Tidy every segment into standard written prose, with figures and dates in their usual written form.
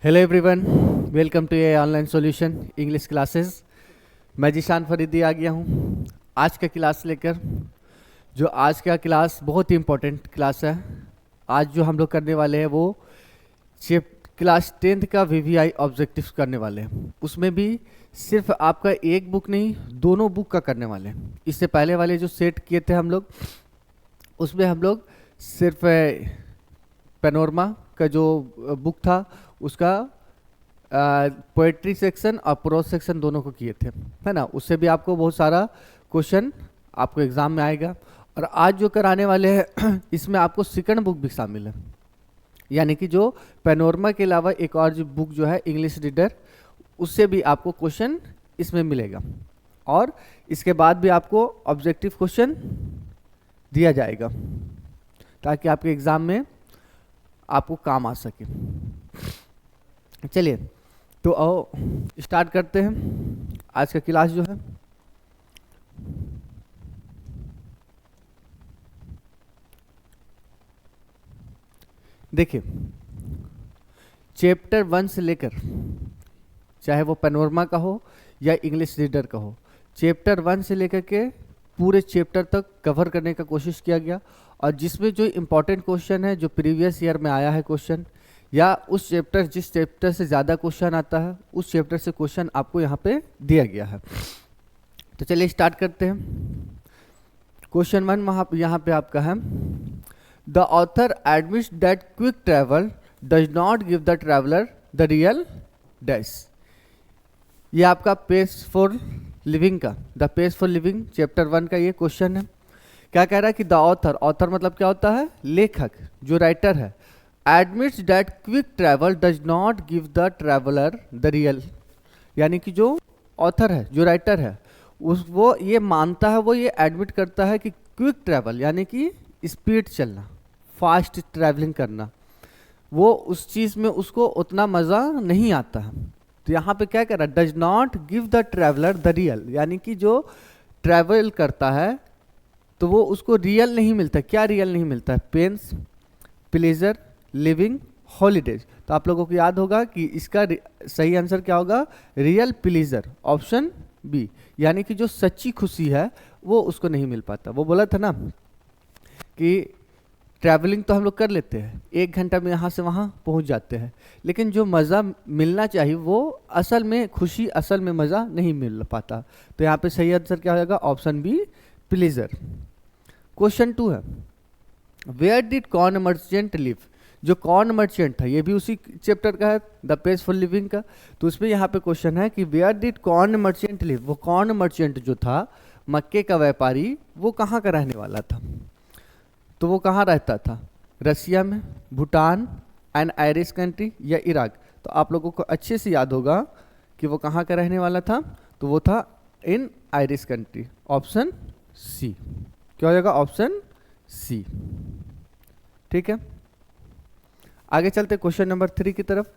Hello everyone, welcome to a online solution English classes. मैं जीशान फरीदी आ गया हूँ आज का क्लास लेकर। जो आज का क्लास बहुत ही इम्पोर्टेंट क्लास है। आज जो हम लोग करने वाले हैं वो क्लास 10th का वीवीआई ऑब्जेक्टिव्स करने वाले हैं। उसमें भी सिर्फ आपका एक बुक नहीं, दोनों बुक का करने वाले हैं। इससे पहले वाले जो सेट किए थे हम लोग, उसमें हम लोग सिर्फ पैनोरमा का जो बुक था उसका पोएट्री सेक्शन और प्रोज सेक्शन दोनों को किए थे, है ना। उससे भी आपको बहुत सारा क्वेश्चन आपको एग्जाम में आएगा। और आज जो कराने वाले हैं इसमें आपको सेकंड बुक भी शामिल है, यानी कि जो पैनोरमा के अलावा एक और जो बुक जो है इंग्लिश रीडर, उससे भी आपको क्वेश्चन इसमें मिलेगा। और इसके बाद भी आपको ऑब्जेक्टिव क्वेश्चन दिया जाएगा ताकि आपके एग्जाम में आपको काम आ सके। चलिए तो आओ स्टार्ट करते हैं आज का क्लास जो है। देखिए, चैप्टर 1 से लेकर, चाहे वो पैनोरमा का हो या इंग्लिश रीडर का हो, चैप्टर 1 से लेकर के पूरे चैप्टर तक कवर करने का कोशिश किया गया। और जिसमें जो इम्पोर्टेंट क्वेश्चन है, जो प्रीवियस ईयर में आया है क्वेश्चन, या उस चैप्टर जिस चैप्टर से ज़्यादा क्वेश्चन आता है उस चैप्टर से क्वेश्चन आपको यहाँ पे दिया गया है। तो चलिए स्टार्ट करते हैं। क्वेश्चन 1 यहाँ पे आपका है, the author admits that quick travel does not give the traveller the real dash. ये आपका पेज फॉर लिविंग का, the page for living chapter 1 का ये क्वेश्चन है। क्या कह रहा है कि द ऑथर, ऑथर मतलब क्या होता है? लेखक, जो राइटर है। Admits that quick travel does not give the traveller the real, यानी कि जो ऑथर है, जो राइटर है, वो ये मानता है, वो ये एडमिट करता है कि क्विक ट्रैवल यानी कि स्पीड चलना, फास्ट ट्रैवलिंग करना, वो उस चीज़ में उसको उतना मज़ा नहीं आता है। तो यहाँ पे क्या कह रहा है? Does not give the traveller the real, यानी कि जो ट्रैवल करता है तो वो उसको रियल नहीं मिलता। क्या रियल नहीं मिलता है? Pains, pleasure, living, holidays. तो आप लोगों को याद होगा कि इसका सही आंसर क्या होगा? Real pleasure, option B. यानी कि जो सच्ची खुशी है वो उसको नहीं मिल पाता। वो बोला था ना कि ट्रैवलिंग तो हम लोग कर लेते हैं, 1 घंटा में यहाँ से वहाँ पहुँच जाते हैं, लेकिन जो मज़ा मिलना चाहिए वो असल में खुशी, असल में मज़ा नहीं मिल पाता। तो यहाँ पे सही आंसर क्या होगा? Option B, pleaser. क्वेश्चन 2 है, where did corn merchant live. जो कॉर्न मर्चेंट था ये भी उसी चैप्टर का है, द पेज फॉर लिविंग का। तो उसमें यहाँ पे क्वेश्चन है कि where did corn merchant live. वो कॉर्न मर्चेंट जो था, मक्के का व्यापारी, वो कहाँ का रहने वाला था? तो वो कहाँ रहता था? रसिया में, भूटान, एंड आयरिश कंट्री या इराक। तो आप लोगों को अच्छे से याद होगा कि वो कहाँ का रहने वाला था। तो वो था in Irish country, option C. क्या हो जाएगा? Option C. ठीक है, आगे चलते क्वेश्चन नंबर 3 की तरफ।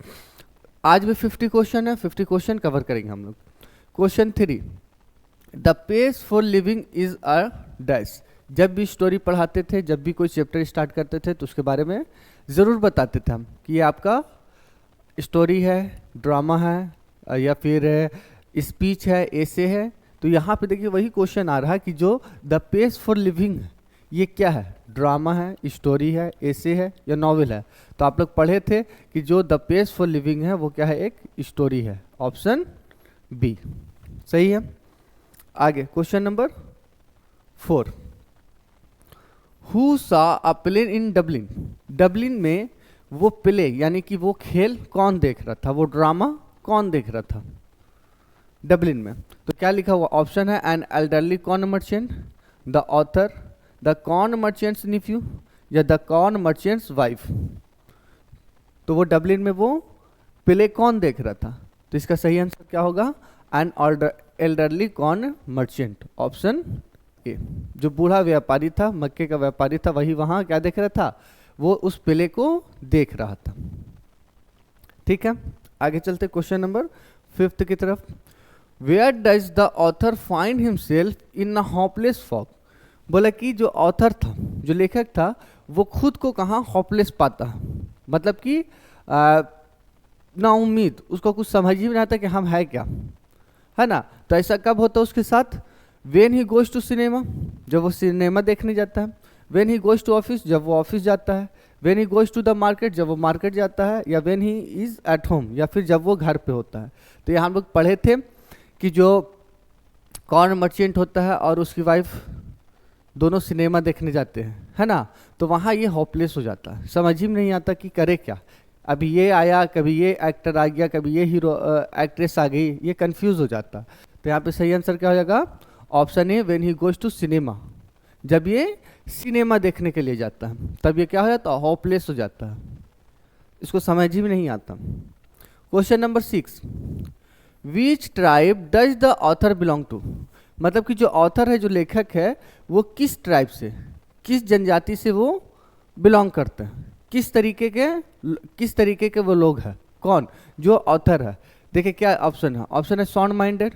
आज भी 50 क्वेश्चन है, 50 क्वेश्चन कवर करेंगे हम लोग। Question 3, the page for living is a dash. जब भी स्टोरी पढ़ाते थे, जब भी कोई चैप्टर स्टार्ट करते थे, तो उसके बारे में ज़रूर बताते थे हम कि ये आपका स्टोरी है, ड्रामा है, या फिर स्पीच है, एसे है। तो यहाँ पे देखिए वही क्वेश्चन आ रहा है कि जो द पेज फॉर लिविंग, ये क्या है? ड्रामा है, स्टोरी है, एसे है या नॉवेल है? तो आप लोग पढ़े थे कि जो द पेज फॉर लिविंग है वो क्या है? एक स्टोरी है, ऑप्शन बी सही है। आगे क्वेश्चन नंबर 4, हु सा अ प्ले इन डबलिन। डबलिन में वो प्ले यानी कि वो खेल कौन देख रहा था, वो ड्रामा कौन देख रहा था डबलिन में? तो क्या लिखा हुआ? ऑप्शन है an elderly corn merchant, the author, the corn merchant's nephew या द कॉर्न मर्चेंट्स वाइफ। तो वो डबलिन में वो प्ले कौन देख रहा था? तो इसका सही आंसर क्या होगा? N elderly corn merchant, option A. जो बूढ़ा व्यापारी था, मक्के का व्यापारी था, वही वहाँ क्या देख रहा था? वो उस प्ले को देख रहा था। ठीक है, आगे चलते क्वेश्चन नंबर 5 की तरफ। Where does the author find himself in a hopeless fog. बोला कि जो ऑथर था, जो लेखक था, वो खुद को कहाँ होपलेस पाता है, मतलब कि ना उम्मीद, उसको कुछ समझ ही नहीं आता कि हम है क्या, है ना। तो ऐसा कब होता है उसके साथ? When he goes to cinema, जब वो सिनेमा देखने जाता है। When he goes to office, जब वो ऑफिस जाता है। When he goes to the market, जब वो मार्केट जाता है। या when he is at home, या फिर जब वो घर पे होता है। तो यहाँ हम लोग पढ़े थे कि जो कॉर्न मर्चेंट होता है और उसकी वाइफ दोनों सिनेमा देखने जाते हैं, है ना। तो वहाँ ये होपलेस हो जाता है, समझ ही में नहीं आता कि करे क्या। अभी ये आया, कभी ये एक्टर आ गया, कभी ये हीरो एक्ट्रेस आ गई, ये कंफ्यूज हो जाता है। तो यहाँ पे सही आंसर क्या हो जाएगा? Option A, when he goes to cinema, जब ये सिनेमा देखने के लिए जाता है तब ये क्या हो जाता है? होपलेस हो जाता है, इसको समझ ही में नहीं आता। Question number 6, which tribe does the author belong to, मतलब कि जो ऑथर है, जो लेखक है, वो किस ट्राइब से, किस जनजाति से वो बिलोंग करते हैं, किस तरीके के वो लोग हैं, कौन जो ऑथर है। देखिए क्या ऑप्शन है? ऑप्शन है sound minded,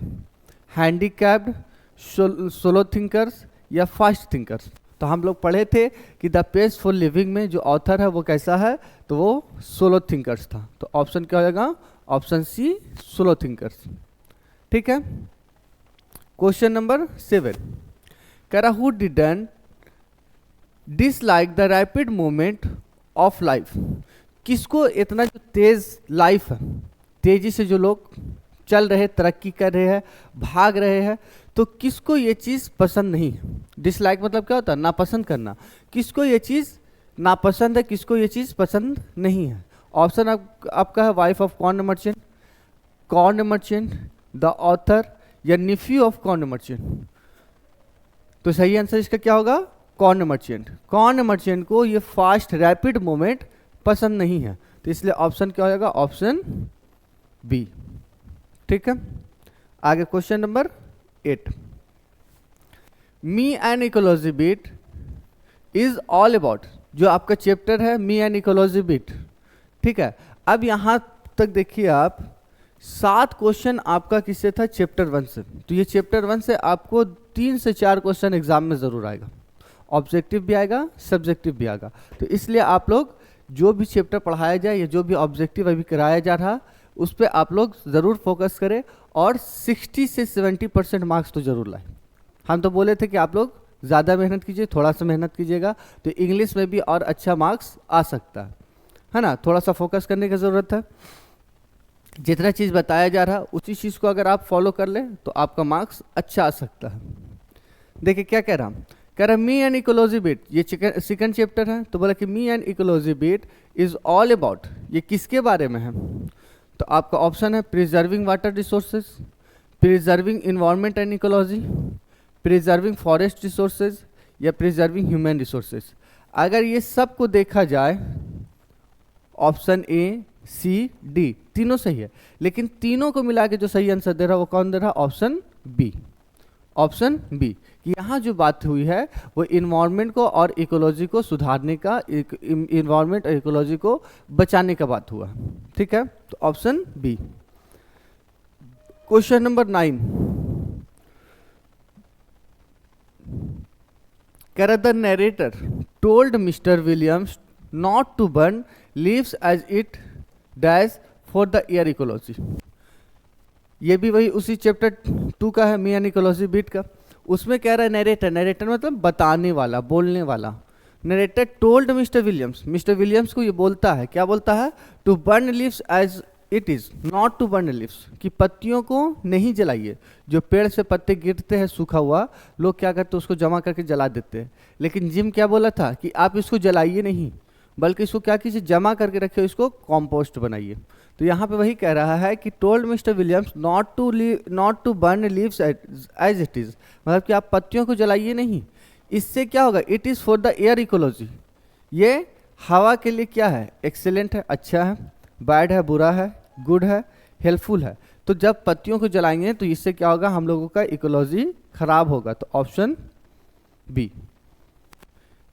handicapped, solo thinkers या फास्ट थिंकर्स। तो हम लोग पढ़े थे कि द पेज फॉर लिविंग में जो ऑथर है वो कैसा है? तो वो सोलो थिंकर्स था। तो ऑप्शन क्या हो जाएगा? Option C, solo thinkers. ठीक है। क्वेश्चन नंबर 7, कह रहा who didn't dislike the rapid movement of life, किसको इतना जो तेज लाइफ है, तेजी से जो लोग चल रहे, तरक्की कर रहे हैं, भाग रहे हैं, तो किसको ये चीज़ पसंद नहीं है? डिसलाइक मतलब क्या होता है? नापसंद करना। किसको ये चीज़ नापसंद है, किसको ये चीज़ पसंद नहीं है? ऑप्शन आपका है wife of corn merchant, the author, या निफ्यू ऑफ कॉर्न मर्चेंट। तो सही आंसर इसका क्या होगा? कॉर्न मर्चेंट को ये फास्ट रैपिड मूवमेंट पसंद नहीं है, तो इसलिए ऑप्शन क्या हो जाएगा? Option B. ठीक है। आगे question number 8, me and ecology beat is all about, जो आपका चैप्टर है मी एंड इकोलॉजी बीट। ठीक है। अब यहां तक देखिए आप, 7 क्वेश्चन आपका किससे था? चैप्टर 1 से। तो ये चैप्टर 1 से आपको 3 से 4 क्वेश्चन एग्जाम में जरूर आएगा, ऑब्जेक्टिव भी आएगा, सब्जेक्टिव भी आएगा। तो इसलिए आप लोग जो भी चैप्टर पढ़ाया जाए या जो भी ऑब्जेक्टिव अभी कराया जा रहा, उस पर आप लोग ज़रूर फोकस करें और 60 से 70% मार्क्स तो ज़रूर लाएं। हम तो बोले थे कि आप लोग ज़्यादा मेहनत कीजिए, थोड़ा सा मेहनत कीजिएगा तो इंग्लिश में भी और अच्छा मार्क्स आ सकता है ना। थोड़ा सा फोकस करने की ज़रूरत है। जितना चीज़ बताया जा रहा उसी चीज़ को अगर आप फॉलो कर लें तो आपका मार्क्स अच्छा आ सकता है। देखिए क्या कह रहा मी एंड इकोलॉजी बीट, ये सेकंड चैप्टर है। तो बोला कि me and ecology beat is all about, ये किसके बारे में है? तो आपका ऑप्शन है preserving water resources, preserving environment and ecology, preserving forest resources, या प्रिजर्विंग ह्यूमन रिसोर्सेज। अगर ये सब को देखा जाए, ऑप्शन ए, सी, डी तीनों सही है, लेकिन तीनों को मिला के जो सही आंसर दे रहा है वो कौन दे रहा है? Option B. ऑप्शन बी, कि यहाँ जो बात हुई है वो इन्वायरमेंट को और इकोलॉजी को सुधारने का, इन्वायरमेंट और इकोलॉजी को बचाने का बात हुआ। ठीक है। तो ऑप्शन बी। क्वेश्चन नंबर 9, कह रहा the narrator told mister Williams not to burn leaves as it dash for the air ecology. ये भी वही उसी चैप्टर 2 का है, मी एंड इकोलॉजी बीट का। उसमें कह रहा है नरेटर मतलब बताने वाला, बोलने वाला। नरेटर टोल्ड मिस्टर विलियम्स को ये बोलता है, क्या बोलता है? To burn leaves as it is, not to burn leaves, कि पत्तियों को नहीं जलाइए। जो पेड़ से पत्ते गिरते हैं सूखा हुआ, लोग क्या करते हैं? उसको जमा करके जला देते हैं। लेकिन जिम क्या बोला था? कि आप इसको जलाइए नहीं, बल्कि इसको क्या कीजिए? जमा करके रखिए, इसको कॉम्पोस्ट बनाइए। तो यहाँ पे वही कह रहा है कि told mister Williams not to burn leaves as it is, मतलब कि आप पत्तियों को जलाइए नहीं। इससे क्या होगा? It is for the air ecology, ये हवा के लिए क्या है? एक्सेलेंट है, अच्छा है, बैड है, बुरा है, गुड है, हेल्पफुल है। तो जब पत्तियों को जलाएंगे तो इससे क्या होगा? हम लोगों का इकोलॉजी खराब होगा। तो option B,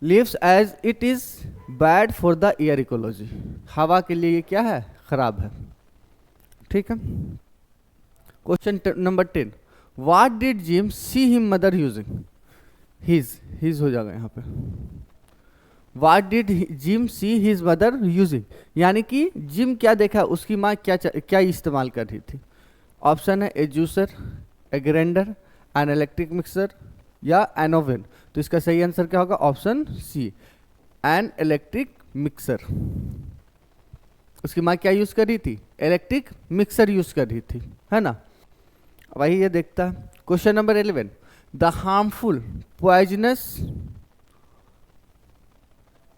leaves as it is bad for the air ecology, हवा के लिए ये क्या है? खराब है। ठीक है। Question number 10, what did gym see him mother using? His हो जाएगा यहाँ पे। What did gym see his mother using, यानी कि जिम क्या देखा, उसकी माँ क्या इस्तेमाल कर रही थी। ऑप्शन है a juicer, a grinder, an electric mixer या एन ओवन। तो इसका सही आंसर क्या होगा, option C, an electric mixer. उसकी माँ क्या यूज कर रही थी, इलेक्ट्रिक मिक्सर यूज कर रही थी, है ना। वही ये देखता है। Question number 11, the harmful poisonous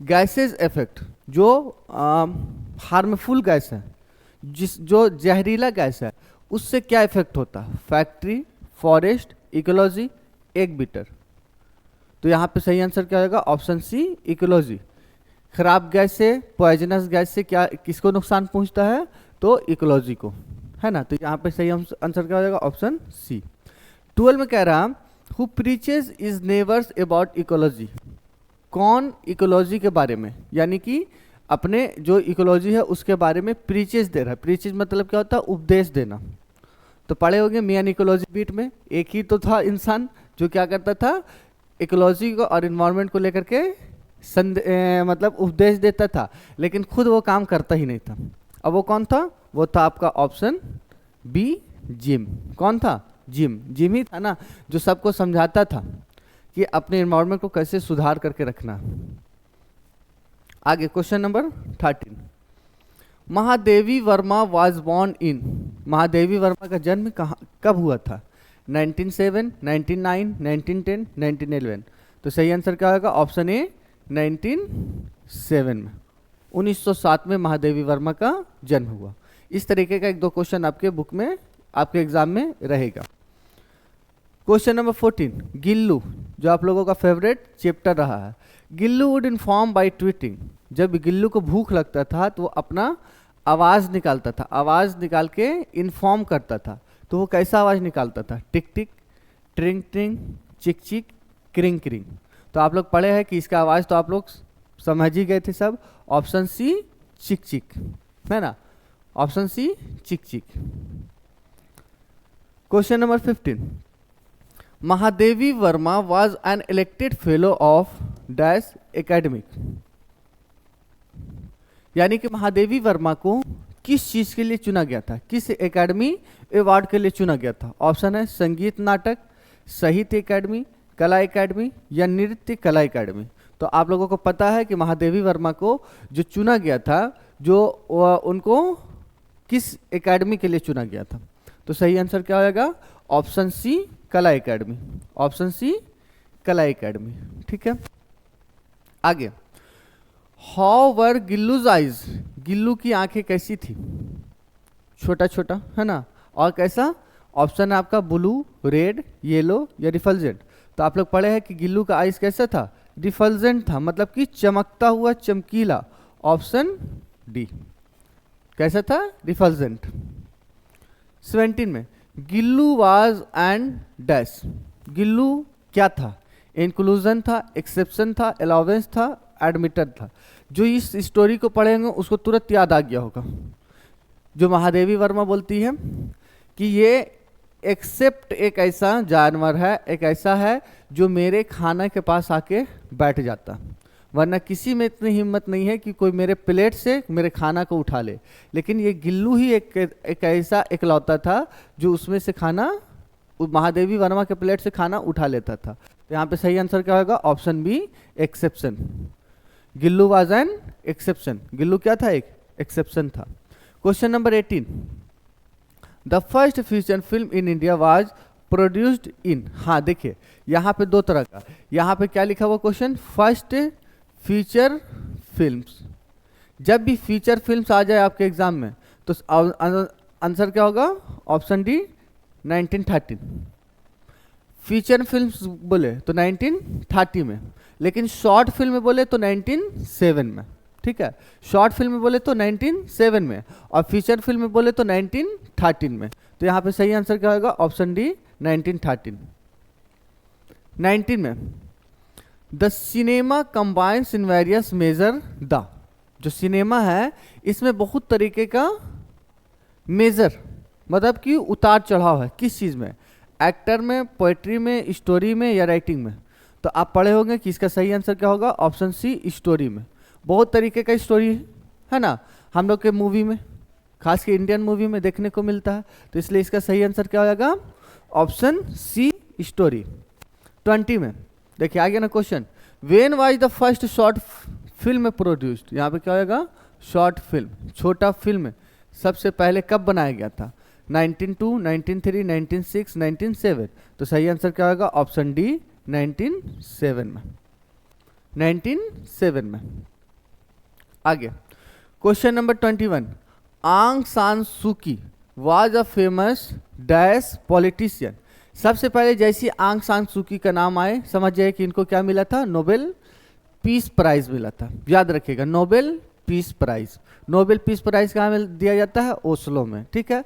gases effect, जो हार्मफुल गैस है, जो जहरीला गैस है, उससे क्या इफेक्ट होता है, फैक्ट्री, फॉरेस्ट, इकोलॉजी, एक बीटर। तो यहाँ पे सही आंसर क्या होगा, ऑप्शन सी, इकोलॉजी। खराब गैस से, पॉइजनस गैस से क्या किसको नुकसान पहुंचता है, तो इकोलॉजी को, है ना। तो यहाँ पे सही आंसर क्या हो जाएगा, ऑप्शन सी। 12 में कह रहा हु preaches is neighbours about ecology, कौन इकोलॉजी के बारे में, यानी कि अपने जो इकोलॉजी है उसके बारे में प्रीचेज दे रहा है। प्रीचेज मतलब क्या होता है, उपदेश देना। तो पढ़े होंगे मियां इकोलॉजी बीट में, एक ही तो था इंसान जो क्या करता था, इकोलॉजी को और इन्वायरमेंट को लेकर के मतलब उपदेश देता था, लेकिन खुद वो काम करता ही नहीं था। अब वो कौन था, वो था आपका ऑप्शन बी, जिम। कौन था, जिम। जिम ही था ना जो सबको समझाता था कि अपने इन्वायरमेंट को कैसे सुधार करके रखना। आगे question number 13, Mahadevi Verma was born in, Mahadevi Verma का जन्म कब हुआ था, 1907, 1909, 1910, 1911। तो सही आंसर क्या होगा, ऑप्शन ए, 1907 में, 1907 में महादेवी वर्मा का जन्म हुआ। इस तरीके का एक दो क्वेश्चन आपके बुक में, आपके एग्जाम में रहेगा। क्वेश्चन नंबर 14, गिल्लू, जो आप लोगों का फेवरेट चैप्टर रहा है। Gillu would inform bye tweeting, जब गिल्लू को भूख लगता था तो वो अपना आवाज़ निकालता था, आवाज़ निकाल के इन्फॉर्म करता था। तो वो कैसा आवाज़ निकालता था, टिक टिक, ट्रिंग ट्रिंग, चिक चिक, क्रिंग क्रिंग। तो आप लोग पढ़े हैं कि इसका आवाज़ तो आप लोग समझ ही गए थे सब, ऑप्शन सी, चिक चिक, है ना, ऑप्शन सी, चिक चिक। Question number 15, Mahadevi Verma was an elected fellow of dash academic, यानी कि महादेवी वर्मा को किस चीज के लिए चुना गया था, किस एकेडमी अवार्ड के लिए चुना गया था। ऑप्शन है संगीत नाटक, साहित्य एकेडमी, कला एकेडमी या नृत्य कला एकेडमी। तो आप लोगों को पता है कि महादेवी वर्मा को जो चुना गया था, जो उनको किस एकेडमी के लिए चुना गया था। तो सही आंसर क्या होगा, ऑप्शन सी, कला एकेडमी, ऑप्शन सी, कला एकेडमी। ठीक है, आगे, how were Gillu's eyes, Gillu की आंखें कैसी थी, छोटा छोटा, है ना, और कैसा। ऑप्शन है आपका ब्लू, रेड, येलो या रिफल्जेंट। तो आप लोग पढ़े हैं कि गिल्लू का आइज कैसा था, रिफल्जेंट था, मतलब कि चमकता हुआ, चमकीला। ऑप्शन डी, कैसा था, रिफल्जेंट। 17 में, Gillu was and dash, Gillu क्या था, इंक्लूजन था, एक्सेप्शन था, अलाउंस था, एडमिटर था। जो इस स्टोरी को पढ़ेंगे उसको तुरंत याद आ गया होगा। जो महादेवी वर्मा बोलती है कि ये एक्सेप्ट एक ऐसा जानवर है, एक ऐसा है जो मेरे खाना के पास आके बैठ जाता, वरना किसी में इतनी हिम्मत नहीं है कि कोई मेरे प्लेट से मेरे खाना को उठा ले। लेकिन ये गिल्लू ही एक ऐसा इकलौता था जो उसमें से खाना, महादेवी वर्मा के प्लेट से खाना उठा लेता था। तो यहाँ पे सही आंसर क्या होगा, option B, exception. Gillu was an exception, Gillu क्या था, एक एक्सेप्शन था। Question number 18, the first feature film in India was produced in, हाँ देखिए यहाँ पे दो तरह का, यहाँ पे क्या लिखा हुआ क्वेश्चन, फर्स्ट फीचर फिल्म्स। जब भी फीचर फिल्म्स आ जाए आपके एग्जाम में तो आंसर क्या होगा, ऑप्शन डी, 1913। फीचर फिल्म्स बोले तो 1930 में, लेकिन शॉर्ट फिल्म बोले तो 1907 में। ठीक है, शॉर्ट फिल्म बोले तो 1907 में और फीचर फिल्म बोले तो 1913 में। तो यहाँ पे सही आंसर क्या होगा, ऑप्शन डी, 1913। 19 में, the cinema combines in various measure the, जो सिनेमा है इसमें बहुत तरीके का मेजर, मतलब कि उतार चढ़ाव है, किस चीज़ में, एक्टर में, पोएट्री में, स्टोरी में या राइटिंग में। तो तो आप पढ़े होंगे कि इसका सही आंसर क्या होगा, ऑप्शन सी स्टोरी में। बहुत तरीके का स्टोरी है ना हम लोग के मूवी में, खास के इंडियन मूवी में देखने को मिलता है, तो इसलिए इसका सही आंसर क्या हो जाएगा, ऑप्शन सी स्टोरी। 20 में देखिए आ गया ना question, when was the first short film produced. यहाँ पे क्या होगा, शॉर्ट फिल्म, छोटा फिल्म सबसे पहले कब बनाया गया था, 1902, 1903, 1906, 1907। तो सही आंसर क्या होगा, ऑप्शन डी 1907 में, 1907 में। आगे क्वेश्चन नंबर 21, आंग सान सूकी was a famous dash politician. सबसे पहले जैसी आंग सान सूकी का नाम आए समझ जाइए कि इनको क्या मिला था, नोबेल पीस प्राइज मिला था। याद रखिएगा, Nobel peace prize. Nobel peace prize कहाँ दिया जाता है, ओस्लो में, ठीक है।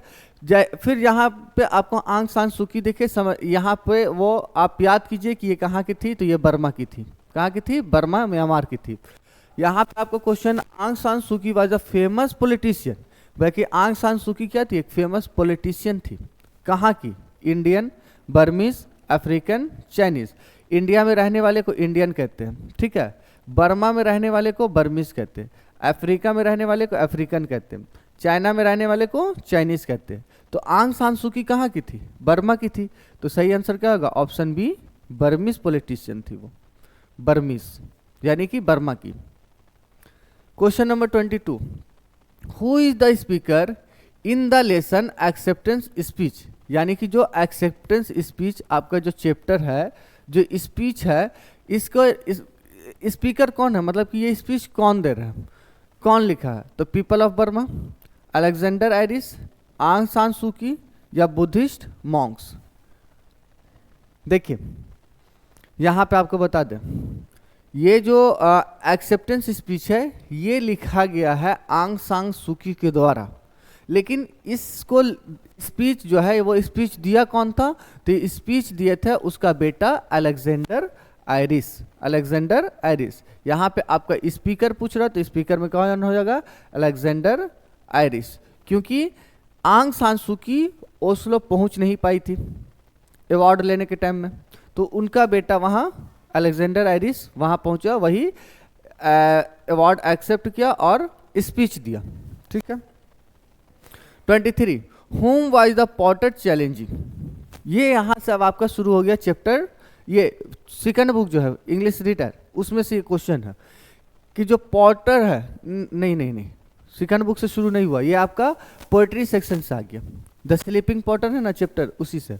फिर यहाँ पे आपको आंग सान सूकी देखे समझ, यहाँ पे वो आप याद कीजिए कि ये कहाँ की थी, तो ये बर्मा की थी। कहाँ की थी, बर्मा म्यांमार की थी। यहाँ पे आपको क्वेश्चन, आंग सान सूकी वाज अ फेमस पॉलिटिशियन। बाकी आंग सान सूकी क्या थी, एक फेमस पॉलिटिशियन थी। कहाँ की, Indian, Burmese, African, Chinese. India में रहने वाले को इंडियन कहते हैं, ठीक है। बर्मा में रहने वाले को बर्मीज कहते हैं, अफ्रीका में रहने वाले को अफ्रीकन कहते हैं, चाइना में रहने वाले को चाइनीज कहते हैं। तो आंग सान सूकी कहाँ की थी, बर्मा की थी। तो सही आंसर क्या होगा, ऑप्शन बी बर्मीज पॉलिटिशियन थी वो, बर्मीज यानी कि बर्मा की। Question number 22, who is the speaker in the lesson acceptance speech. यानी कि जो एक्सेप्टेंस स्पीच आपका जो चैप्टर है, जो स्पीच है, इसको स्पीकर कौन है, मतलब कि ये स्पीच कौन दे रहा है, कौन लिखा है। तो people of Burma, Alexander iris, आंग सान सूकी या बुद्धिस्ट मॉन्क्स। देखिए यहाँ पे आपको बता दें, ये जो एक्सेप्टेंस स्पीच है ये लिखा गया है आंग सान सूकी के द्वारा, लेकिन इसको स्पीच जो है वो स्पीच दिया कौन था, तो स्पीच दिए थे उसका बेटा अलेक्जेंडर आयरिस, अलेक्जेंडर आयरिस। यहाँ पे आपका स्पीकर पूछ रहा, तो स्पीकर में कौन हो जाएगा, अलेक्जेंडर आयरिस। क्योंकि आंग सान सूकी ओस्लो पहुँच नहीं पाई थी अवार्ड लेने के टाइम में, तो उनका बेटा वहाँ अलेक्जेंडर आयरिस वहाँ पहुँचा, वही अवार्ड एक्सेप्ट किया और स्पीच दिया, ठीक है। 23, home wise the Potter challenging. ये यहाँ से अब आपका शुरू हो गया चैप्टर, ये सेकंड बुक जो है इंग्लिश रीडर, उसमें से क्वेश्चन है कि जो पॉटर है, नहीं सेकंड बुक से शुरू नहीं हुआ, ये आपका पोएट्री सेक्शन से आ गया। द स्लीपिंग पॉटर है ना चैप्टर, उसी से।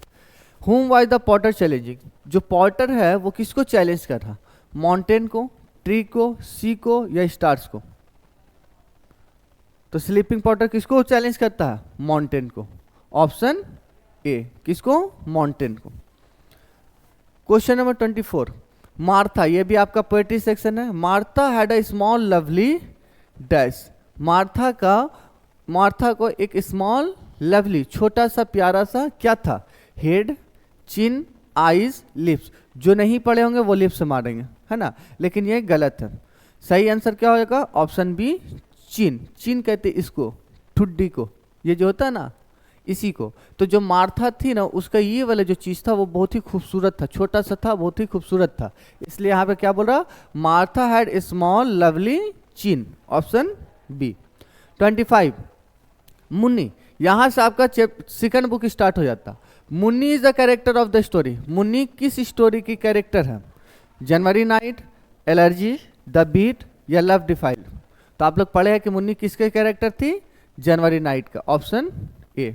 Home wise the Potter challenging, जो पॉटर है वो किसको चैलेंज कर रहा, माउंटेन को, ट्री को, सी को या स्टार्स को। तो स्लीपिंग पॉटर किसको चैलेंज करता है, माउंटेन को, ऑप्शन ए, किसको, माउंटेन को। क्वेश्चन नंबर 24, मार्था, ये भी आपका पोएट्री सेक्शन है। Martha had a small lovely dash. Martha को एक स्मॉल लवली, छोटा सा प्यारा सा क्या था, हेड, चिन, आईज, लिप्स। जो नहीं पढ़े होंगे वो लिप्स मारेंगे, है ना, लेकिन ये गलत है। सही आंसर क्या होगा, ऑप्शन बी चिन। चिन कहते इसको, ठुड्डी को, ये जो होता है ना इसी को। तो जो मार्था थी ना, उसका ये वाला जो चीज था वो बहुत ही खूबसूरत था, छोटा सा था, बहुत ही खूबसूरत था, इसलिए यहाँ पे क्या बोल रहा, Martha had a small lovely chin, option B. 25, Munni, यहाँ से आपका सेकंड बुक स्टार्ट हो जाता। Munni is the character of the story. Munni किस स्टोरी की कैरेक्टर है, January night, allergy, the beat या लव डिफाइल्ड। तो आप लोग पढ़े हैं कि मुन्नी किसके कैरेक्टर थी, जनवरी नाइट का, ऑप्शन ए।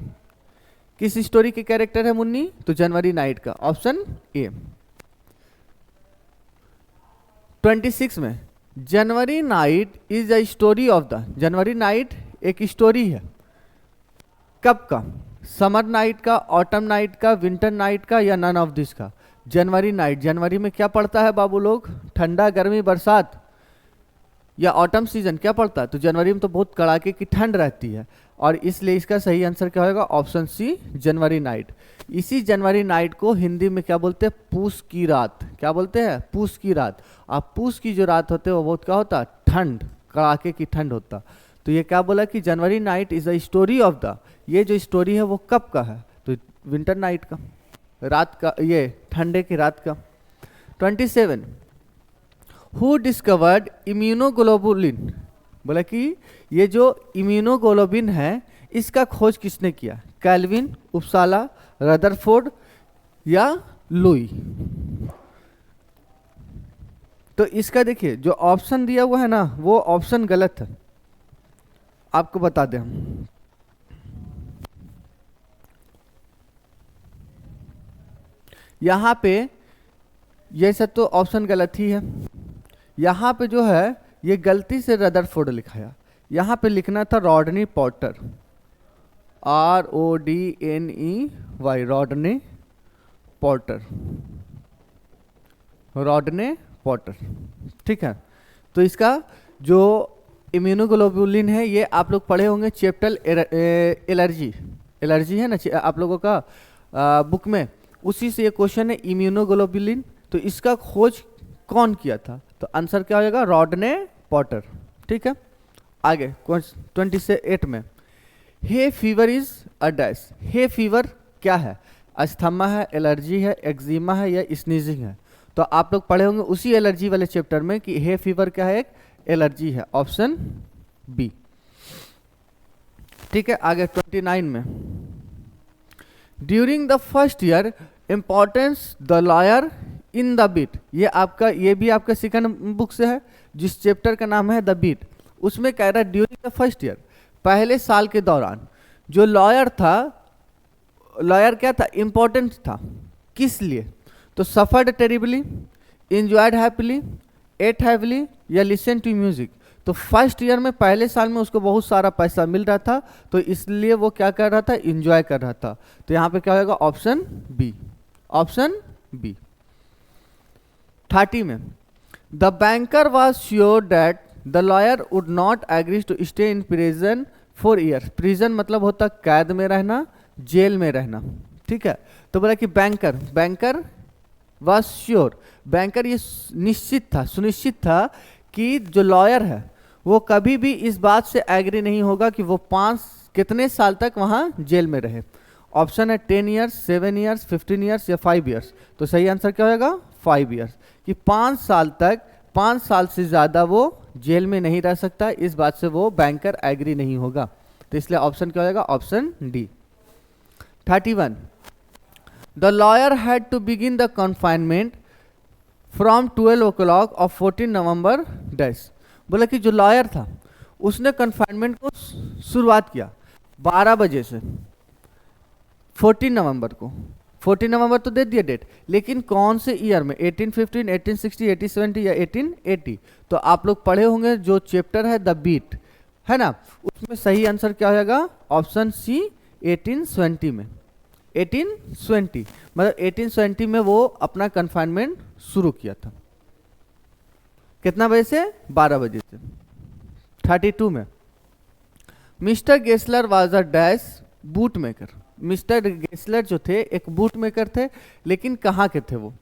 किस स्टोरी के कैरेक्टर है मुन्नी, तो जनवरी नाइट का, ऑप्शन ए। 26 में, जनवरी night is the story of the. January night एक स्टोरी है, कब का, समर नाइट का, ऑटम नाइट का, विंटर नाइट का या नन ऑफ दिस का। जनवरी नाइट, जनवरी में क्या पड़ता है बाबू लोग, ठंडा, गर्मी, बरसात या ऑटम सीजन क्या पड़ता है, तो जनवरी में तो बहुत कड़ाके की ठंड रहती है, और इसलिए इसका सही आंसर क्या होगा, ऑप्शन सी जनवरी नाइट। इसी जनवरी नाइट को हिंदी में क्या बोलते हैं, पूस की रात। क्या बोलते हैं, पूस की रात। अब पूस की जो रात होते है वो बहुत क्या होता है, ठंड, कड़ाके की ठंड होता। तो ये क्या बोला कि जनवरी night is the story of the, ये जो स्टोरी है वो कब का है, तो विंटर नाइट का, रात का, ये ठंडे की रात का। 27, हु डिस्कवर्ड इम्यूनोग्लोबुलिन, बोला कि ये जो इम्यूनोग्लोबिन है इसका खोज किसने किया, कैल्विन, उपसाला, रदरफोर्ड या लुई। तो इसका देखिए जो ऑप्शन दिया हुआ है ना वो ऑप्शन गलत है, आपको बता दें हम। यहाँ पे ये सब तो ऑप्शन गलत ही है, यहाँ पे जो है ये गलती से रदरफोर्ड लिखाया, यहाँ पे लिखना था Rodney Potter, RODNEY, Rodney Potter, Rodney Potter, ठीक है। तो इसका जो इम्यूनोग्लोबुलिन है ये आप लोग पढ़े होंगे चैप्टर एलर्जी है ना आप लोगों का बुक में, उसी से ये क्वेश्चन है इम्यूनोग्लोबुलिन। तो इसका खोज कौन किया था, तो आंसर क्या हो जाएगा, रॉडने पॉटर, ठीक है। आगे 28 में, hay fever is a dash, hay fever क्या है, अस्थमा है, एलर्जी है, एक्जिमा है या स्नीजिंग है। तो आप लोग पढ़े होंगे उसी एलर्जी वाले चैप्टर में कि हे फीवर क्या है, एक एलर्जी है, ऑप्शन बी, ठीक है। आगे 29 में, during the first year importance the lawyer in the beat, ये भी आपका सेकंड बुक से है जिस चैप्टर का नाम है द बीट, उसमें कह रहा है ड्यूरिंग द फर्स्ट ईयर, पहले साल के दौरान जो लॉयर था, लॉयर क्या था, इंपॉर्टेंट था, किस लिए, तो suffered terribly, enjoyed happily, ate heavily या लिसन टू म्यूजिक। तो फर्स्ट ईयर में पहले साल में उसको बहुत सारा पैसा मिल रहा था तो इसलिए वो क्या कर रहा था, इंजॉय कर रहा था। तो यहाँ पे क्या होगा, ऑप्शन बी, ऑप्शन बी। 30 में, the banker was sure that the lawyer would not agree to stay in prison for year, prison मतलब होता कैद में रहना, जेल में रहना, ठीक है। तो बोला कि बैंकर वॉज श्योर, बैंकर ये निश्चित था, सुनिश्चित था कि जो लॉयर है वो कभी भी इस बात से एग्री नहीं होगा कि वो कितने साल तक वहाँ जेल में रहे। ऑप्शन है 10 ईयर्स, 7 ईयर्स, 15 ईयर्स या 5 ईयर्स। तो सही आंसर क्या होगा, 5 ईयर्स, कि 5 साल तक, 5 साल से ज़्यादा वो जेल में नहीं रह सकता, इस बात से वो बैंकर एग्री नहीं होगा। तो इसलिए ऑप्शन क्या होगा, option D. 31, the lawyer had to begin the confinement from 12 o'clock of 14 November dash, बोला कि जो लॉयर था उसने कन्फाइनमेंट को शुरुआत किया 12 बजे से 14 नवंबर को। 14 नवंबर तो दे दिया डेट, लेकिन कौन से ईयर में, 1815, 1860, 1870 या 1880। तो आप लोग पढ़े होंगे जो चैप्टर है द बीट, है ना, उसमें सही आंसर क्या होगा, ऑप्शन सी 1820 में। 1820 मतलब 1820 में वो अपना कन्फाइनमेंट शुरू किया था, कितना बजे से, 12 बजे से। 32 में, mister Gessler was a dash boot maker, mister Gessler जो थे एक बूट मेकर थे, लेकिन कहाँ के थे वो,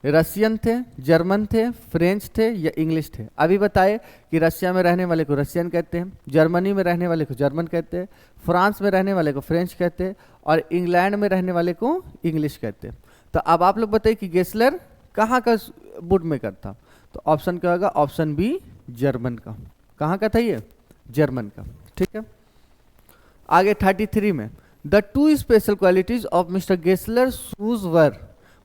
रशियन थे, जर्मन थे, फ्रेंच थे या इंग्लिश थे। अभी बताए कि रशिया में रहने वाले को रशियन कहते हैं, जर्मनी में रहने वाले को जर्मन कहते हैं, फ्रांस में रहने वाले को फ्रेंच कहते हैं और इंग्लैंड में रहने वाले को इंग्लिश कहते हैं। तो अब आप लोग बताइए कि गेस्लर कहाँ का बूट मेकर था, तो ऑप्शन क्या होगा, ऑप्शन बी जर्मन का। कहाँ का था ये, जर्मन का, ठीक है। आगे 33 में, the two special qualities of mister Gessler shoes were,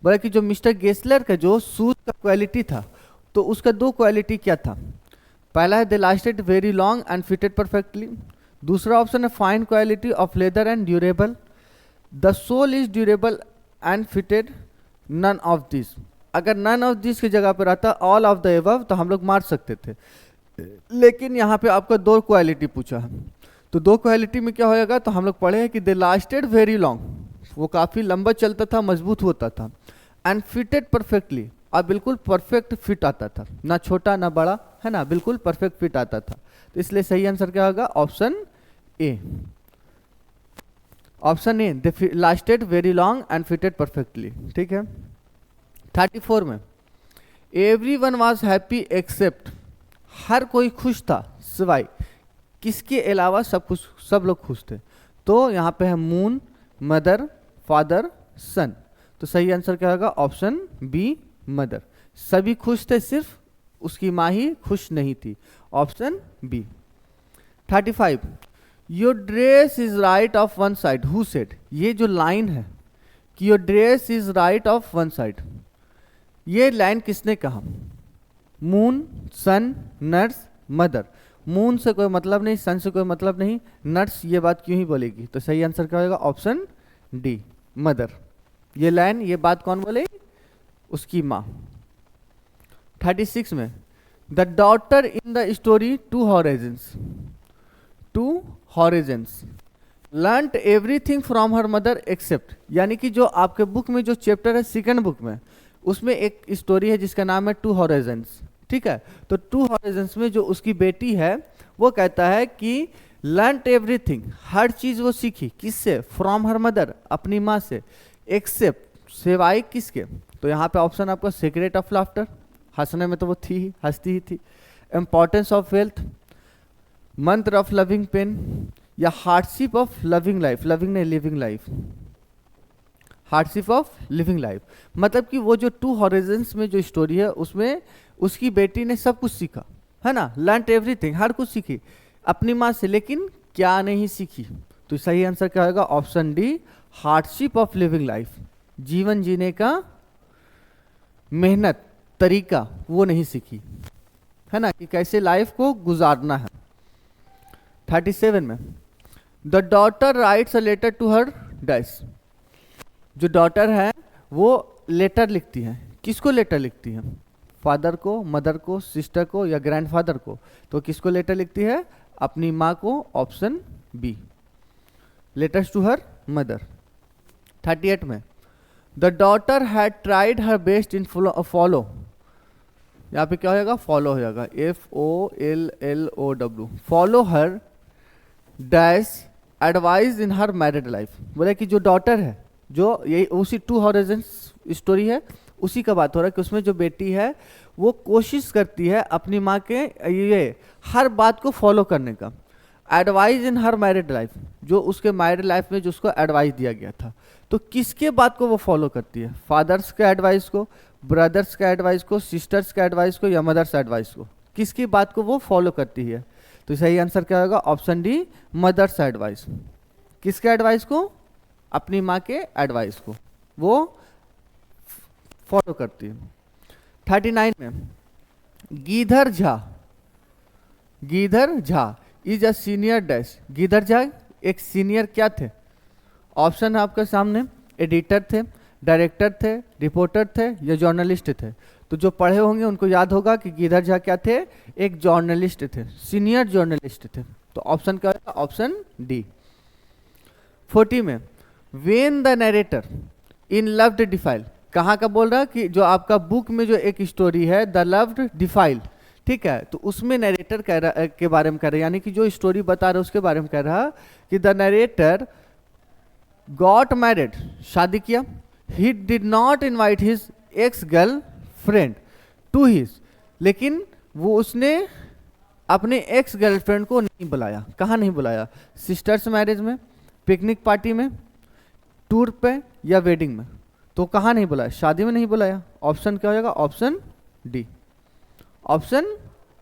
बोला कि जो मिस्टर गेस्लर का जो शूज का क्वालिटी था तो उसका 2 क्वालिटी क्या था, पहला है they lasted very long and fitted perfectly, दूसरा ऑप्शन है fine quality of leather and durable, the sole is durable and fitted, none of this. अगर नन ऑफ दिस की जगह पर आता ऑल ऑफ द एबव तो हम लोग मार सकते थे, लेकिन यहाँ पे आपका 2 क्वालिटी पूछा है। तो 2 क्वालिटी में क्या होएगा, तो हम लोग पढ़े हैं कि दे लास्टेड वेरी लॉन्ग, वो काफ़ी लंबा चलता था, मजबूत होता था, एंड फिटेड परफेक्टली, और बिल्कुल परफेक्ट फिट आता था, ना छोटा ना बड़ा, है ना, बिल्कुल परफेक्ट फिट आता था। तो इसलिए सही आंसर क्या होगा, option A, option A, they lasted very long and fitted perfectly, ठीक है। 34 में, एवरीवन वाज हैप्पी एक्सेप्ट, हर कोई खुश था सिवाय किसके अलावा, सब लोग खुश थे। तो यहाँ पे है मून, मदर, फादर, सन। तो सही आंसर क्या होगा, ऑप्शन बी मदर, सभी खुश थे, सिर्फ उसकी माँ ही खुश नहीं थी। Option B. 35, your dress is right of one side, who said? ये जो लाइन है कि your dress is right of one side, ये लाइन किसने कहा? Moon, sun, nurse, mother. Moon से कोई मतलब नहीं, सन से कोई मतलब नहीं, नर्स ये बात क्यों ही बोलेगी? तो सही आंसर क्या होगा? Option D, mother. ये लाइन, ये बात कौन बोले? उसकी माँ। 36 में, the daughter in the story two horizons, two horizons learned everything from her mother except, यानी कि जो आपके बुक में जो चैप्टर है सेकंड बुक में, उसमें एक स्टोरी है जिसका नाम है टू हॉरिजन्स। ठीक है, तो टू हॉरिजन्स में जो उसकी बेटी है वो कहता है कि लर्नड एवरीथिंग, हर चीज वो सीखी, किससे? फ्रॉम हर मदर, अपनी माँ से, एक्सेप्ट, सिवाय किसके? तो यहाँ पे ऑप्शन आपका सीक्रेट ऑफ लाफ्टर, हंसने में तो वो थी ही, हंसती ही थी, importance of wealth, mantra of loving pain, या hardship of loving life, loving नहीं living life, hardship of living life. मतलब कि वो जो टू हॉरिजन्स में जो स्टोरी है उसमें उसकी बेटी ने सब कुछ सीखा, है ना, लर्न एवरीथिंग, हर कुछ सीखी अपनी माँ से, लेकिन क्या नहीं सीखी? तो सही आंसर क्या होगा? Option D, hardship of living life, जीवन जीने का मेहनत, तरीका वो नहीं सीखी, है ना, कि कैसे लाइफ को गुजारना है। 37 में, the daughter writes a letter to her dash, जो डॉटर है वो लेटर लिखती है, किसको लेटर लिखती है? फादर को, मदर को, सिस्टर को, या ग्रैंडफादर को? तो किसको लेटर लिखती है? अपनी माँ को। Option B, letters to her mother. 38 में, the daughter had tried her best in follow, यहाँ पे क्या होगा? फॉलो हो जाएगा, FOLLOW, follow her dash advice in her married life. बोले कि जो डॉटर है, जो यही उसी टू हॉरिजन्स स्टोरी है उसी का बात हो रहा है कि उसमें जो बेटी है वो कोशिश करती है अपनी माँ के ये हर बात को फॉलो करने का। Advice in her married life, जो उसके मैरिड लाइफ में जो उसको एडवाइस दिया गया था, तो किसके बात को वो फॉलो करती है? फादर्स के एडवाइस को, ब्रदर्स का एडवाइस को, सिस्टर्स का एडवाइस को, या मदर्स एडवाइस को? किसकी बात को वो फॉलो करती है? तो सही आंसर क्या होगा? Option D, mother's advice. किसके एडवाइस को? अपनी माँ के एडवाइस को वो फॉलो करती है। 39 में, Gidhar Jha, Gidhar Jha is a senior dash, Gidhar Jha एक सीनियर क्या थे? ऑप्शन है आपके सामने, एडिटर थे, डायरेक्टर थे, रिपोर्टर थे, या जर्नलिस्ट थे? तो जो पढ़े होंगे उनको याद होगा कि गीधर झा क्या थे? एक जर्नलिस्ट थे, सीनियर जर्नलिस्ट थे। तो ऑप्शन क्या होगा? Option D. 40 में, when the narrator in loved defile, कहाँ का बोल रहा कि जो आपका बुक में जो एक स्टोरी है द लव्ड डिफाइल, ठीक है, तो उसमें नरेटर कह रहा के बारे में कह रहा है, यानी कि जो स्टोरी बता रहा है उसके बारे में कह रहा कि द नरेटर गॉट मैरिड, शादी किया, he did not invite his ex girlfriend to his, लेकिन वो उसने अपने एक्स गर्लफ्रेंड को नहीं बुलाया। कहाँ नहीं बुलाया? सिस्टर्स मैरिज में, पिकनिक पार्टी में, टूर पे, या वेडिंग में? तो कहाँ नहीं बुलाया? शादी में नहीं बुलाया। ऑप्शन क्या हो जाएगा? Option D, option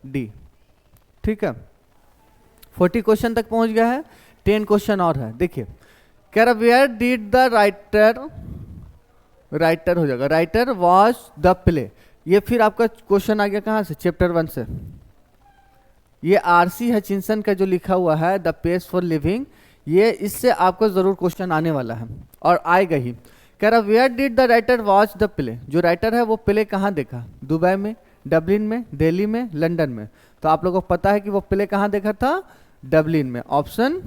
D. ठीक है, 40 क्वेश्चन तक पहुंच गया है, 10 क्वेश्चन और है। देखिए, कह रहा where did the writer, writer हो जाएगा, राइटर वॉज द प्ले। ये फिर आपका क्वेश्चन आ गया कहाँ से? चैप्टर 1 से। ये RC हचिंसन का जो लिखा हुआ है द पेस फॉर लिविंग, ये इससे आपको जरूर क्वेश्चन आने वाला है और आएगा ही। कह रहा where did the writer watch the play, जो राइटर है वो प्ले कहाँ देखा? दुबई में, डबलिन में, दिल्ली में, लंदन में? तो आप लोगों को पता है कि वो प्ले कहाँ देखा था? डबलिन में। Option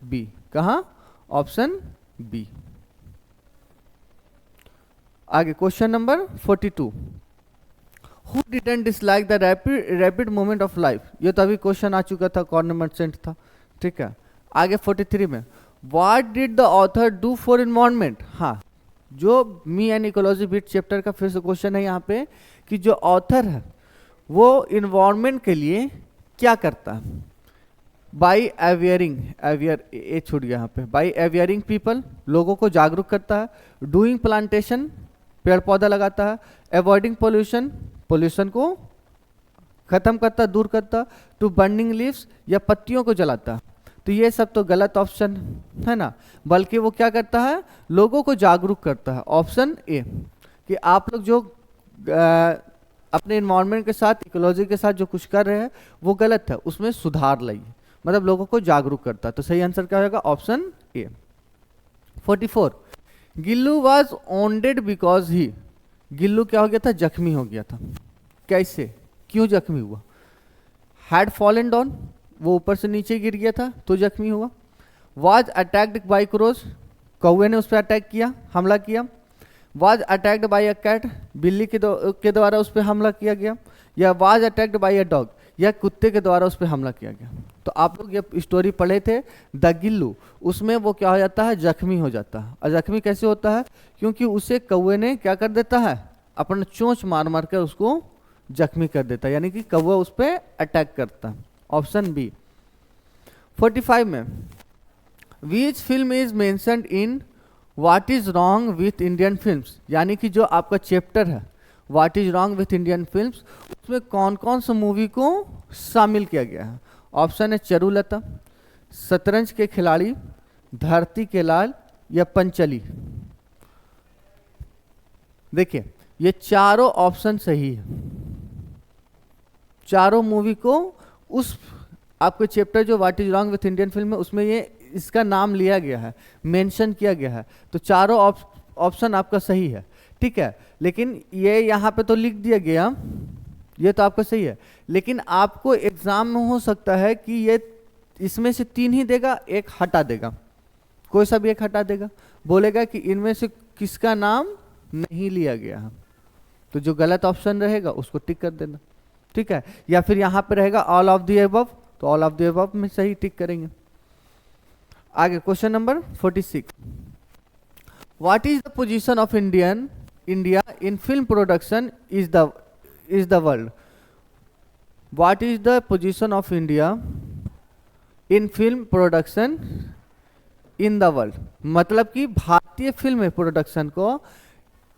B. कहाँ? Option B. आगे question number 42, who didn't dislike the rapid movement of life, ये तो अभी क्वेश्चन आ चुका था, कॉर्नमेंट था। ठीक है, आगे 43 में, what did the author do for environment. हाँ, जो मी एंड इकोलॉजी बिट चैप्टर का फिर से क्वेश्चन है यहाँ पे कि जो ऑथर है वो इन्वायरमेंट के लिए क्या करता है? बाई अवेयरिंग, अवेयर ये छूट गया यहाँ पे, बाई अवेयरिंग पीपल, लोगों को जागरूक करता है, डूइंग प्लांटेशन, पेड़ पौधा लगाता है। अवॉइडिंग पोल्यूशन, पोल्यूशन को खत्म करता, दूर करता। टू बर्निंग लीव्स, या पत्तियों को जलाता। तो ये सब तो गलत ऑप्शन है ना, बल्कि वो क्या करता है, लोगों को जागरूक करता है। ऑप्शन ए, कि आप लोग जो अपने इन्वायरमेंट के साथ, इकोलॉजी के साथ जो कुछ कर रहे हैं वो गलत है, उसमें सुधार लाइए, मतलब लोगों को जागरूक करता है। तो सही आंसर क्या होगा, option A. 44, Gillu was wounded because he, Gillu क्या हो गया था, जख्मी हो गया था। कैसे, क्यों जख्मी हुआ? हैड फॉलन डाउन, वो ऊपर से नीचे गिर गया था तो जख्मी हुआ। वाज अटैक्ड बाय क्रोज, कौवे ने उस पर अटैक किया, हमला किया। Was attacked by a cat, बिल्ली के द्वारा उस पर हमला किया गया। या was attacked by a dog, या कुत्ते के द्वारा उस पर हमला किया गया। तो आप लोग ये स्टोरी पढ़े थे द गिल्लू, उसमें वो क्या हो जाता है, जख्मी हो जाता है। और जख्मी कैसे होता है, क्योंकि उसे कौवे ने क्या कर देता है, अपना चोंच मार मार कर उसको जख्मी कर देता है, यानी कि कौवा उस पर अटैक करता है। Option B. 45 में, which film is mentioned in what is wrong with Indian films, यानी कि जो आपका चैप्टर है what is wrong with Indian films, उसमें कौन कौन सा मूवी को शामिल किया गया है। ऑप्शन है चारुलता, शतरंज के खिलाड़ी, धरती के लाल, या पंचली। देखिए ये चारों ऑप्शन सही है, चारों मूवी को उस आपके चैप्टर जो what is wrong with Indian film है उसमें ये इसका नाम लिया गया है, मेंशन किया गया है। तो चारों ऑप्शन आपका सही है, ठीक है। लेकिन ये यहाँ पे तो लिख दिया गया, ये तो आपका सही है, लेकिन आपको एग्जाम में हो सकता है कि ये इसमें से 3 ही देगा, एक हटा देगा, कोई सा भी एक हटा देगा, बोलेगा कि इनमें से किसका नाम नहीं लिया गया है। तो जो गलत ऑप्शन रहेगा उसको टिक कर देना, ठीक है। या फिर यहाँ पे रहेगा ऑल ऑफ द अबव, तो ऑल ऑफ द अबव में सही टिक करेंगे। आगे question number 46, what is the position of India in film production is the world. What is the position of India in film production in the world, मतलब कि भारतीय film production को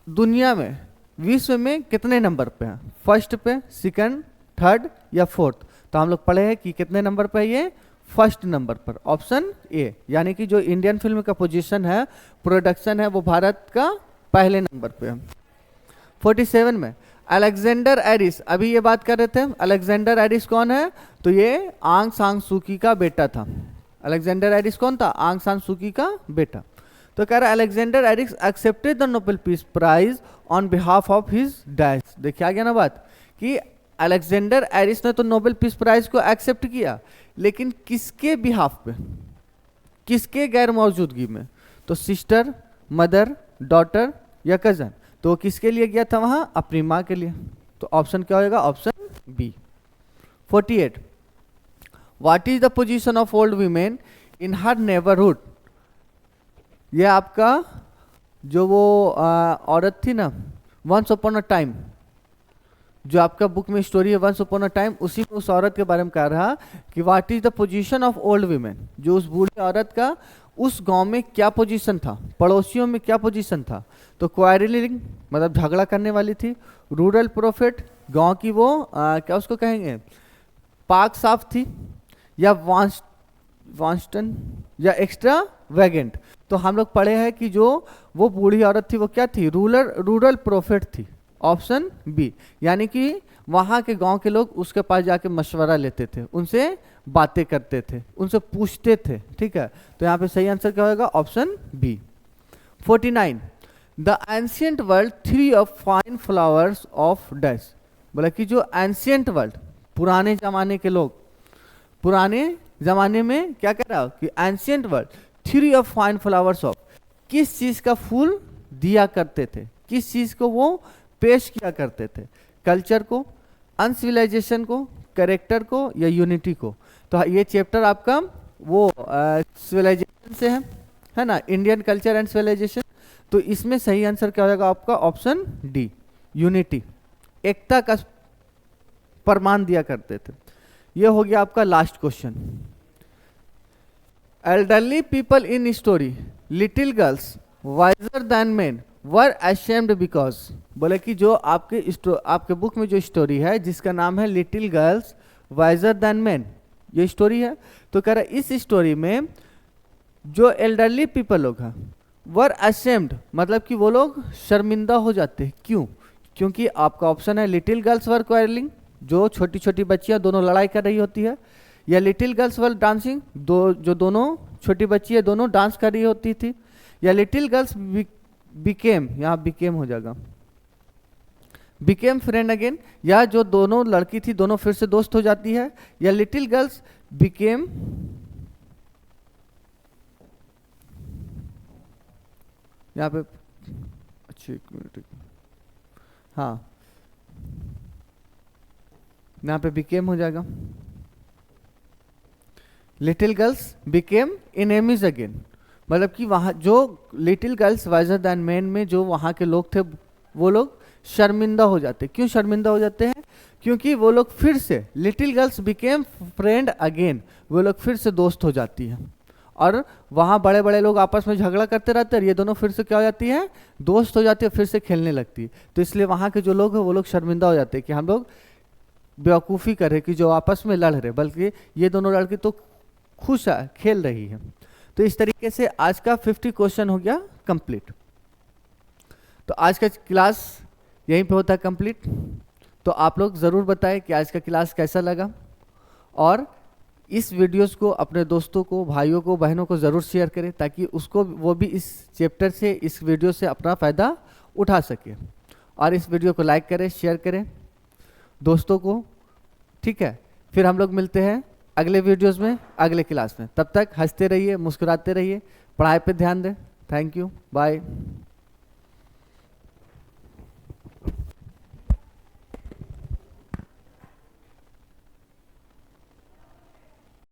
दुनिया में, विश्व में कितने नंबर पे है, फर्स्ट पे, सेकंड, थर्ड या फोर्थ। तो हम लोग पढ़े हैं कि कितने नंबर पे है ये, फर्स्ट नंबर पर, ऑप्शन ए। यानी कि जो इंडियन फिल्म का पोजीशन है, प्रोडक्शन है, वो भारत का पहले नंबर पे है। 47 में, अलेक्जेंडर एरिस, अभी ये बात कर रहे थे, अलेक्जेंडर एरिस कौन है, तो ये आंग सान सूकी का बेटा था। अलेक्जेंडर एरिस कौन था, आंग सान सूकी का बेटा। तो कह रहा है Alexander Aris accepted the Nobel peace prize on behalf of his dad. देखिए आ गया ना बात, कि अलेक्जेंडर एरिस ने तो नोबेल पीस प्राइज को एक्सेप्ट किया, लेकिन किसके बिहाफ पे, किसके गैर मौजूदगी में, तो सिस्टर, मदर, डॉटर या कजन। तो वो किसके लिए गया था वहां, अपनी माँ के लिए। तो ऑप्शन क्या होगा, option B. 48, what is the position of old women in her neighbourhood. ये आपका जो वो औरत थी ना, वंस अपॉन अ टाइम, जो आपका बुक में स्टोरी है वंस अपॉन अ टाइम, उसी में उस औरत के बारे में कह रहा कि what is the position of old women, जो उस बूढ़ी औरत का उस गांव में क्या पोजीशन था, पड़ोसियों में क्या पोजीशन था। तो क्वारलिंग मतलब झगड़ा करने वाली थी, रूरल प्रोफेट, गांव की वो क्या उसको कहेंगे, पाक साफ थी, या वांस्टन या एक्स्ट्रा वैगेंट। तो हम लोग पढ़े हैं कि जो वो बूढ़ी औरत थी वो क्या थी, रूरल प्रोफेट थी, ऑप्शन बी। यानी कि वहाँ के गांव के लोग उसके पास जाके मशवरा लेते थे, उनसे बातें करते थे, उनसे पूछते थे, ठीक है। तो यहाँ पे सही आंसर क्या होगा, option B. 49, the ancient world three of fine flowers of dash. बोला कि जो एंशियंट वर्ल्ड, पुराने जमाने के लोग, पुराने जमाने में क्या कह रहा हो कि ancient world three of fine flowers of, किस चीज का फूल दिया करते थे, किस चीज को वो पेश किया करते थे, कल्चर को, अनसिविलाइजेशन को, कैरेक्टर को, या यूनिटी को। तो ये चैप्टर आपका वो सिविलाइजेशन से है ना, इंडियन कल्चर एंड सिविलाइजेशन। तो इसमें सही आंसर क्या होगा आपका, ऑप्शन डी, यूनिटी, एकता का प्रमाण दिया करते थे। ये हो गया आपका last question. Elderly people in story, little girls, visor then main, were ashamed because, बोले कि जो आपके बुक में जो स्टोरी है जिसका नाम है little girls visor then man, ये स्टोरी है। तो कह रहा है इस स्टोरी में जो एल्डरली पीपल लोग हैं वर अशेम्ड, मतलब कि वो लोग शर्मिंदा हो जाते हैं। क्यों? क्योंकि आपका ऑप्शन है लिटिल गर्ल्स वर क्वारलिंग, जो छोटी छोटी बच्चियां दोनों लड़ाई कर रही होती है, या लिटिल गर्ल्स वर डांसिंग, जो दोनों छोटी बच्ची है दोनों डांस कर रही होती थी, या लिटिल गर्ल्स बिकेम, यहाँ बिकेम हो जाएगा, बिकेम फ्रेंड अगेन, या जो दोनों लड़की थी दोनों फिर से दोस्त हो जाती है, या लिटिल गर्ल्स बिकेम, यहाँ पे अच्छी एक मिनट, हाँ यहाँ पे बिकेम हो जाएगा, little girls became enemies again, मतलब कि वहाँ जो little girls wiser than man में जो वहाँ के लोग थे वो लोग शर्मिंदा हो जाते। क्यों शर्मिंदा हो जाते हैं? क्योंकि वो लोग फिर से, little girls became friend again, वो लोग फिर से दोस्त हो जाती हैं, और वहाँ बड़े बड़े लोग आपस में झगड़ा करते रहते हैं, ये दोनों फिर से क्या हो जाती है, दोस्त हो जाती है, फिर से खेलने लगती है। तो इसलिए वहाँ के जो लोग हैं वो लोग शर्मिंदा हो जाते हैं कि हम लोग बेवकूफ़ी कर रहे कि जो आपस में लड़ रहे, बल्कि ये दोनों लड़की तो खुश है, खेल रही है। तो इस तरीके से आज का 50 क्वेश्चन हो गया कंप्लीट। तो आज का क्लास यहीं पे होता है कंप्लीट। तो आप लोग ज़रूर बताएं कि आज का क्लास कैसा लगा, और इस वीडियोस को अपने दोस्तों को, भाइयों को, बहनों को ज़रूर शेयर करें ताकि उसको वो भी इस चैप्टर से, इस वीडियो से अपना फ़ायदा उठा सके। और इस वीडियो को लाइक करें, शेयर करें दोस्तों को, ठीक है। फिर हम लोग मिलते हैं अगले वीडियोस में, अगले क्लास में। तब तक हंसते रहिए, मुस्कुराते रहिए, पढ़ाई पे ध्यान दें। Thank you, bye.